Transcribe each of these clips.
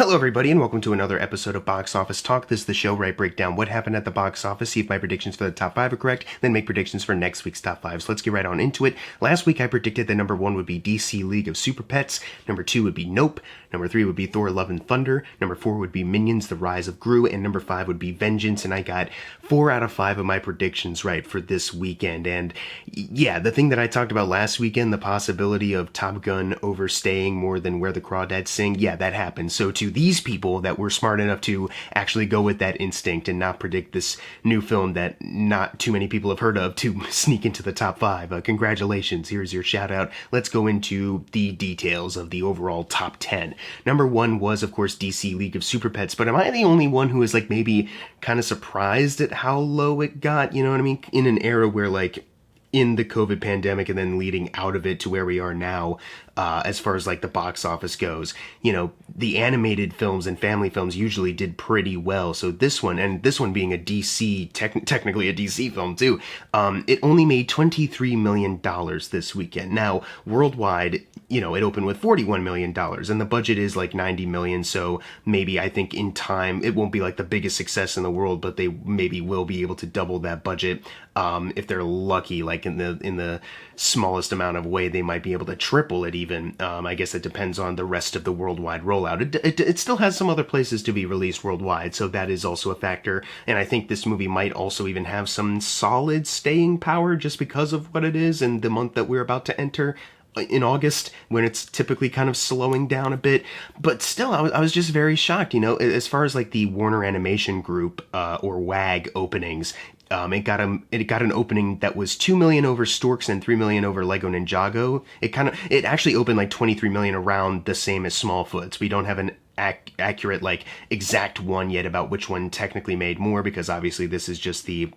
Hello everybody and welcome to another episode of Box Office Talk. This is the show where I break down what happened at the box office, see if my predictions for the top 5 are correct, then make predictions for next week's top 5. So let's get right on into it. Last week I predicted that number 1 would be DC League of Super Pets, number 2 would be Nope, number 3 would be Thor Love and Thunder, number 4 would be Minions The Rise of Gru, and number 5 would be Vengeance, and I got 4 out of 5 of my predictions right for this weekend. And yeah, the thing that I talked about last weekend, the possibility of Top Gun overstaying more than Where the Crawdads Sing, yeah, that happened. So to these people that were smart enough to actually go with that instinct and not predict this new film that not too many people have heard of to sneak into the top 5, congratulations, here's your shout out. Let's go into the details of the overall top 10. Number 1 was, of course, DC League of Super Pets, but am I the only one who is like maybe kind of surprised at how low it got? You know what I mean? In an era where like in the COVID pandemic and then leading out of it to where we are now, as far as like the box office goes, you know, the animated films and family films usually did pretty well. So this one, and this one being a DC, technically a DC film too, it only made $23 million this weekend. Now, worldwide, you know, it opened with $41 million and the budget is like $90 million. So maybe I think in time, it won't be like the biggest success in the world, but they maybe will be able to double that budget. If they're lucky, like in the smallest amount of way, they might be able to triple it even. I guess it depends on the rest of the worldwide rollout. It still has some other places to be released worldwide, so that is also a factor. And I think this movie might also even have some solid staying power just because of what it is and the month that we're about to enter in August, when it's typically kind of slowing down a bit. But still, I was just very shocked, you know, as far as like the Warner Animation Group, or WAG openings. It got an opening that was 2 million over Storks and 3 million over Lego Ninjago. It actually opened like 23 million, around the same as Smallfoot's. We don't have an accurate, like, exact one yet about which one technically made more, because obviously this is just the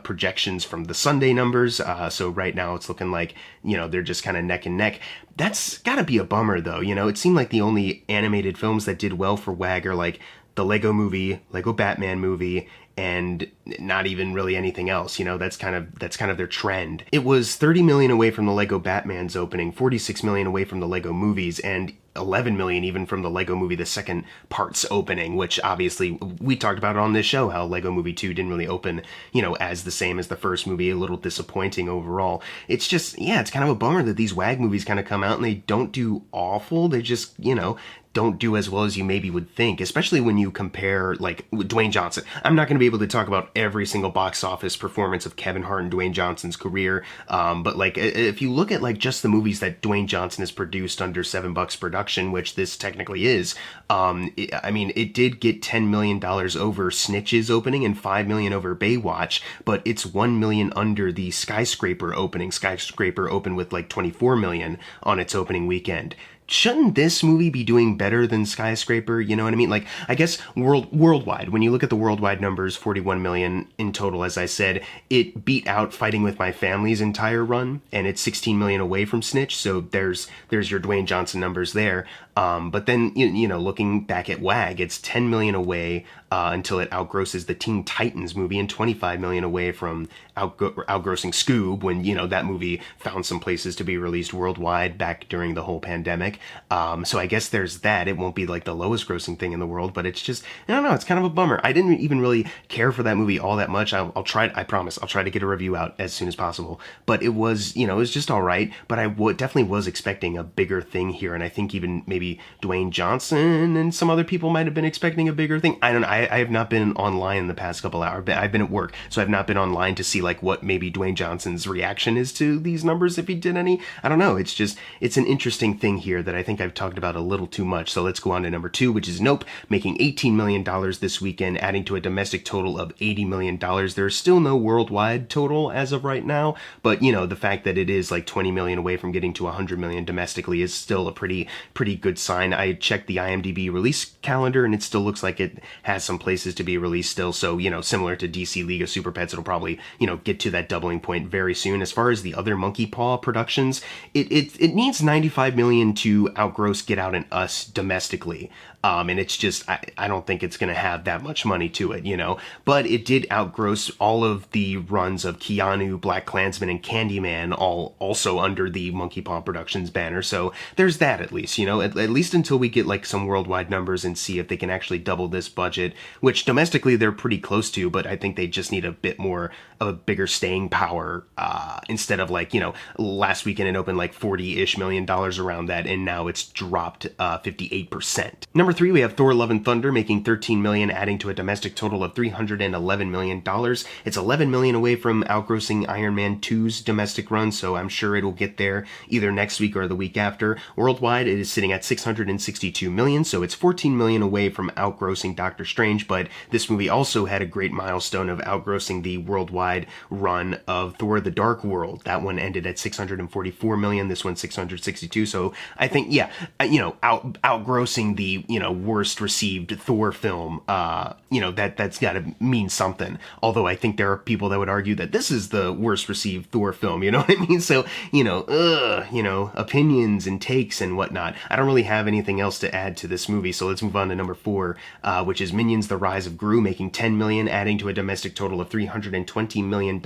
projections from the Sunday numbers. So right now it's looking like, you know, they're just kind of neck and neck. That's gotta be a bummer though. You know, it seemed like the only animated films that did well for WAG are like the Lego movie, Lego Batman movie, and not even really anything else. You know, that's kind of their trend. It was 30 million away from the Lego Batman's opening, 46 million away from the Lego movies, and 11 million even from the Lego Movie the second part's opening, which obviously we talked about it on this show, how Lego Movie 2 didn't really open, you know, as the same as the first movie, a little disappointing overall. It's just, yeah, it's kind of a bummer that these WAG movies kind of come out and they don't do awful. They just, you know, don't do as well as you maybe would think, especially when you compare, like, Dwayne Johnson. I'm not going to be able to talk about every single box office performance of Kevin Hart and Dwayne Johnson's career, but, like, if you look at, like, just the movies that Dwayne Johnson has produced under $7 production, which this technically is, I mean, it did get $10 million over Snitch's opening and $5 million over Baywatch, but it's $1 million under the Skyscraper opening. Skyscraper opened with, like, $24 million on its opening weekend. Shouldn't this movie be doing better than Skyscraper? You know what I mean? Like, I guess worldwide, when you look at the worldwide numbers, 41 million in total, as I said, it beat out Fighting With My Family's entire run, and it's 16 million away from Snitch, so there's your Dwayne Johnson numbers there. But then, you know, looking back at WAG, it's 10 million away until it outgrosses the Teen Titans movie, and 25 million away from outgrossing Scoob, when, you know, that movie found some places to be released worldwide back during the whole pandemic. So I guess there's that. It won't be like the lowest grossing thing in the world, but it's just, I don't know, it's kind of a bummer. I didn't even really care for that movie all that much. I'll try, I promise, I'll try to get a review out as soon as possible. But it was, you know, it was just all right, but I definitely was expecting a bigger thing here, and I think even maybe Dwayne Johnson and some other people might have been expecting a bigger thing. I don't know. I have not been online in the past couple hours. I've been at work, so I've not been online to see like what maybe Dwayne Johnson's reaction is to these numbers, if he did any. I don't know. It's just, it's an interesting thing here that I think I've talked about a little too much. So let's go on to number 2, which is Nope, making $18 million this weekend, adding to a domestic total of $80 million. There's still no worldwide total as of right now, but you know, the fact that it is like 20 million away from getting to 100 million domestically is still a pretty good sign. I checked the IMDb release calendar and it still looks like it has some places to be released still. So, you know, similar to DC League of Super Pets, it'll probably, you know, get to that doubling point very soon. As far as the other Monkey Paw productions, it needs 95 million to outgross Get Out and Us domestically. And it's just, I don't think it's going to have that much money to it, you know, but it did outgross all of the runs of Keanu, Black Klansman, and Candyman, all also under the Monkey Paw Productions banner. So there's that, at least, you know, at at least until we get like some worldwide numbers and see if they can actually double this budget, which domestically they're pretty close to, but I think they just need a bit more of a bigger staying power, instead of like, last weekend it opened like $40-ish million around that, and now it's dropped 58%. Number 3, we have Thor: Love and Thunder making $13 million, adding to a domestic total of $311 million. It's $11 million away from outgrossing Iron Man 2's domestic run, so I'm sure it'll get there either next week or the week after. Worldwide, it is sitting at $662 million, so it's $14 million away from outgrossing Doctor Strange, but this movie also had a great milestone of outgrossing the worldwide run of Thor: The Dark World. That one ended at $644 million, this one $662, so I think, outgrossing the, worst received Thor film, that's gotta mean something. Although I think there are people that would argue that this is the worst received Thor film, you know what I mean? So, opinions and takes and whatnot. I don't really have anything else to add to this movie, so let's move on to number 4, which is Minions: The Rise of Gru, making $10 million, adding to a domestic total of $320 million.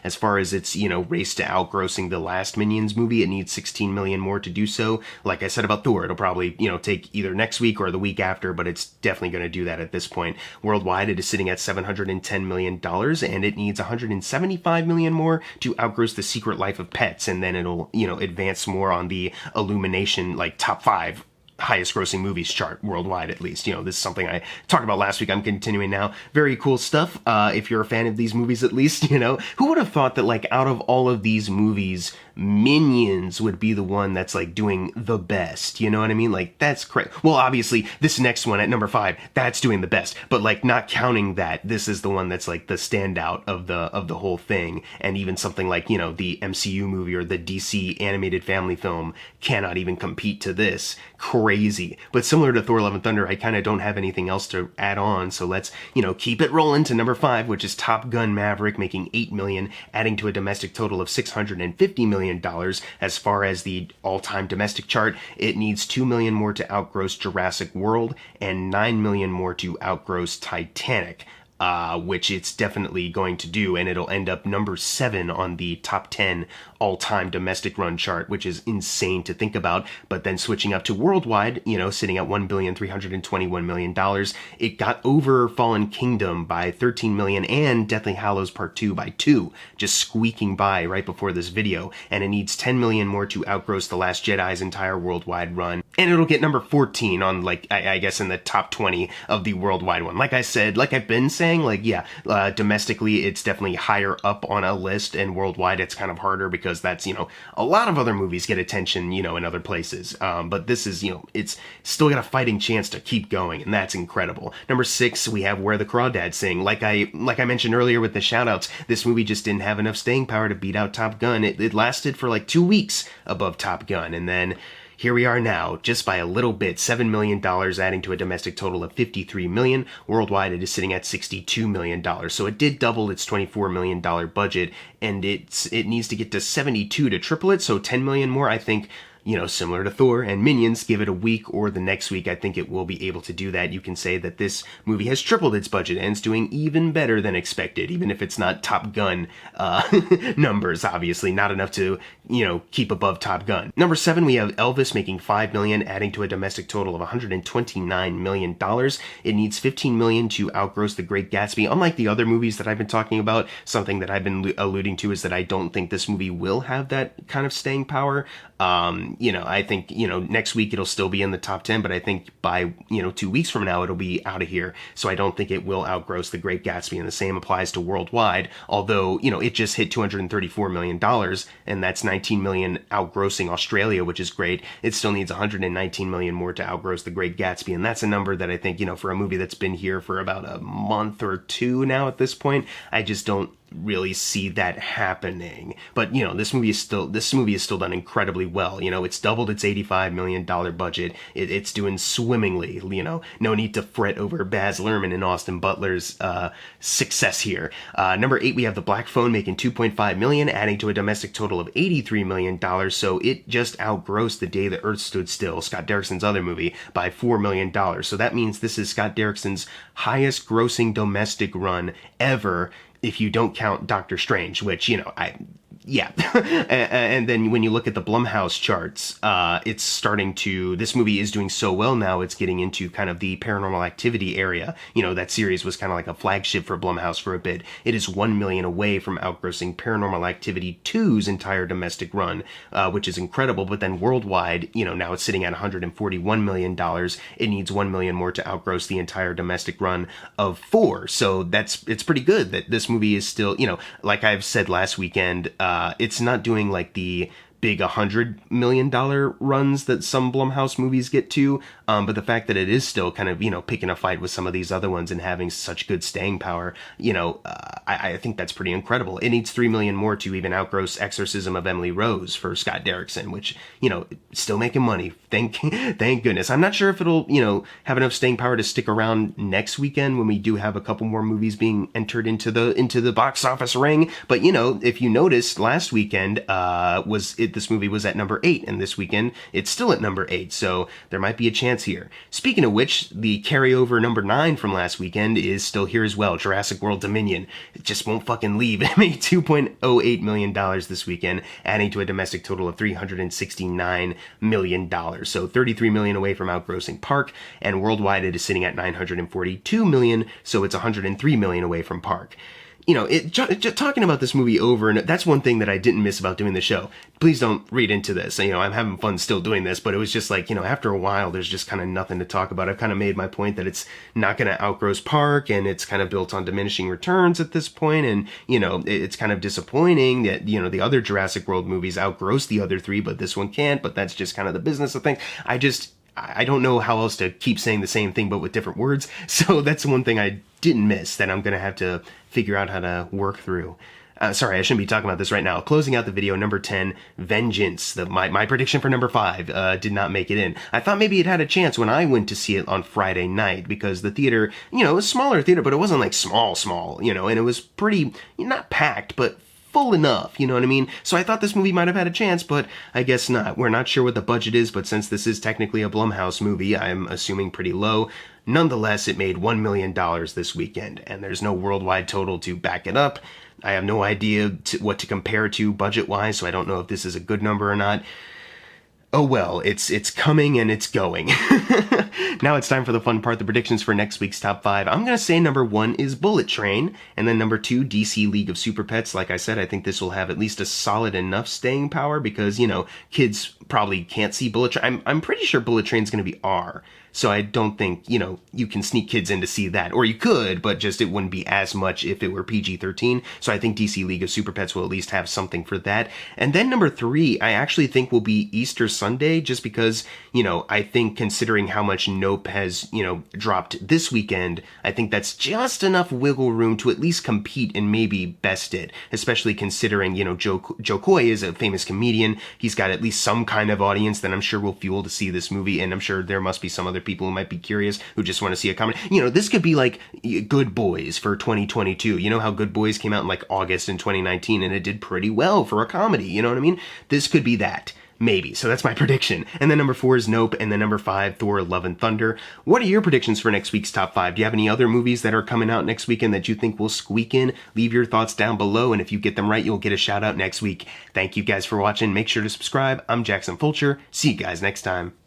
As far as its, race to outgrossing the last Minions movie, it needs $16 million more to do so. Like I said about Thor, it'll probably, take either next week or the week after, but it's definitely going to do that at this point. Worldwide, it is sitting at $710 million, and it needs $175 million more to outgross The Secret Life of Pets, and then it'll, advance more on the Illumination, like, top 5 highest grossing movies chart worldwide, at least. This is something I talked about last week. I'm continuing now. Very cool stuff. If you're a fan of these movies, at least, who would have thought that, like, out of all of these movies, Minions would be the one that's like doing the best, you know what I mean? Like, that's crazy. Well, obviously this next one at number 5, that's doing the best, but like not counting that, this is the one that's like the standout of the whole thing. And even something like, the MCU movie or the DC animated family film cannot even compete to this. Crazy. But similar to Thor: Love and Thunder, I kind of don't have anything else to add on, so let's, keep it rolling to number 5, which is Top Gun: Maverick, making $8 million, adding to a domestic total of $650 million. As far as the all-time domestic chart, it needs $2 million more to outgross Jurassic World and $9 million more to outgross Titanic. Which it's definitely going to do, and it'll end up number 7 on the top 10 all-time domestic run chart, which is insane to think about. But then switching up to worldwide, sitting at $1,321 million, it got over Fallen Kingdom by $13 million and Deathly Hallows Part 2 by 2, just squeaking by right before this video, and it needs $10 million more to outgross The Last Jedi's entire worldwide run. And it'll get number 14 on, like, I guess in the top 20 of the worldwide one. Like I said, like I've been saying, domestically it's definitely higher up on a list, and worldwide it's kind of harder because that's, a lot of other movies get attention, in other places. But this is, it's still got a fighting chance to keep going, and that's incredible. Number 6, we have Where the Crawdads Sing. Like I mentioned earlier with the shoutouts, this movie just didn't have enough staying power to beat out Top Gun. It lasted for like 2 weeks above Top Gun, and then here we are now, just by a little bit, $7 million, adding to a domestic total of $53 million. Worldwide, it is sitting at $62 million. So it did double its $24 million budget, and it needs to get to 72 to triple it, so $10 million more, I think. Similar to Thor and Minions, give it a week or the next week, I think it will be able to do that. You can say that this movie has tripled its budget and it's doing even better than expected, even if it's not Top Gun numbers, obviously. Not enough to, keep above Top Gun. Number 7, we have Elvis making $5 million, adding to a domestic total of $129 million. It needs $15 million to outgross The Great Gatsby. Unlike the other movies that I've been talking about, something that I've been alluding to is that I don't think this movie will have that kind of staying power. I think, next week it'll still be in the top 10, but I think by, 2 weeks from now it'll be out of here. So I don't think it will outgross The Great Gatsby, and the same applies to worldwide, although, it just hit $234 million, and that's $19 million outgrossing Australia, which is great. It still needs $119 million more to outgross The Great Gatsby, and that's a number that I think, for a movie that's been here for about a month or 2 now at this point, I just don't really see that happening. But this movie is still done incredibly well. It's doubled its $85 million budget. It's doing swimmingly. No need to fret over Baz Luhrmann and Austin Butler's success here. Number 8, we have The Black Phone making $2.5 million, adding to a domestic total of $83 million. So it just outgrossed The Day the Earth Stood Still, Scott Derrickson's other movie, by $4 million. So that means this is Scott Derrickson's highest grossing domestic run ever, if you don't count Doctor Strange, which, yeah. And then when you look at the Blumhouse charts, it's starting to, this movie is doing so well now, it's getting into kind of the Paranormal Activity area. You know, that series was kind of like a flagship for Blumhouse for a bit. It is 1 million away from outgrossing Paranormal Activity 2's entire domestic run, which is incredible. But then worldwide, you know, now it's sitting at $141 million. It needs 1 million more to outgross the entire domestic run of 4. So it's pretty good that this movie is still, you know, like I've said last weekend, it's not doing like the big $100 million runs that some Blumhouse movies get to, but the fact that it is still kind of, you know, picking a fight with some of these other ones and having such good staying power, you know, I think that's pretty incredible. It needs 3 million more to even outgross Exorcism of Emily Rose for Scott Derrickson, which, you know, still making money. Thank goodness. I'm not sure if it'll, you know, have enough staying power to stick around next weekend when we do have a couple more movies being entered into the box office ring. But, you know, if you noticed, last weekend this movie was at number 8, and this weekend it's still at number 8, so there might be a chance here. Speaking of which, the carryover number 9 from last weekend is still here as well, Jurassic World Dominion. It just won't fucking leave. It made $2.08 million this weekend, adding to a domestic total of $369 million. So $33 million away from outgrossing Park, and worldwide it is sitting at $942 million, so it's $103 million away from Park. You know, talking about this movie over, and that's one thing that I didn't miss about doing the show. Please don't read into this. You know, I'm having fun still doing this, but it was just like, you know, after a while, there's just kind of nothing to talk about. I've kind of made my point that it's not going to outgross Park, and it's kind of built on diminishing returns at this point, and, you know, it's kind of disappointing that, you know, the other Jurassic World movies outgross the other 3, but this one can't, but that's just kind of the business of things. I don't know how else to keep saying the same thing, but with different words. So that's one thing I didn't miss that I'm going to have to figure out how to work through. Sorry, I shouldn't be talking about this right now. Closing out the video, number 10, Vengeance. My prediction for number 5 did not make it in. I thought maybe it had a chance when I went to see it on Friday night, because the theater, you know, it was a smaller theater, but it wasn't like small, you know, and it was pretty, not packed, but full enough, you know what I mean? So I thought this movie might have had a chance, but I guess not. We're not sure what the budget is, but since this is technically a Blumhouse movie, I'm assuming pretty low. Nonetheless, it made $1 million this weekend, and there's no worldwide total to back it up. I have no idea what to compare to budget-wise, so I don't know if this is a good number or not. Oh well, it's coming and it's going. Now it's time for the fun part, the predictions for next week's top 5. I'm going to say number 1 is Bullet Train, and then number 2, DC League of Super Pets. Like I said, I think this will have at least a solid enough staying power because, you know, kids probably can't see Bullet Train. I'm pretty sure Bullet Train's going to be R. So I don't think, you know, you can sneak kids in to see that. Or you could, but just it wouldn't be as much if it were PG-13. So I think DC League of Super Pets will at least have something for that. And then number 3, I actually think will be Easter Sunday, just because, you know, I think considering how much Nope has, you know, dropped this weekend, I think that's just enough wiggle room to at least compete and maybe best it. Especially considering, you know, Joe Coy is a famous comedian. He's got at least some kind of audience that I'm sure will fuel to see this movie, and I'm sure there must be some other people who might be curious who just want to see a comedy. You know, this could be like Good Boys for 2022. You know how Good Boys came out in like August in 2019 and it did pretty well for a comedy, you know what I mean? This could be that. Maybe. So that's my prediction. And then number 4 is Nope, and then number 5, Thor, Love and Thunder. What are your predictions for next week's top 5? Do you have any other movies that are coming out next weekend that you think will squeak in? Leave your thoughts down below, and if you get them right, you'll get a shout out next week. Thank you guys for watching. Make sure to subscribe. I'm Jackson Fulcher. See you guys next time.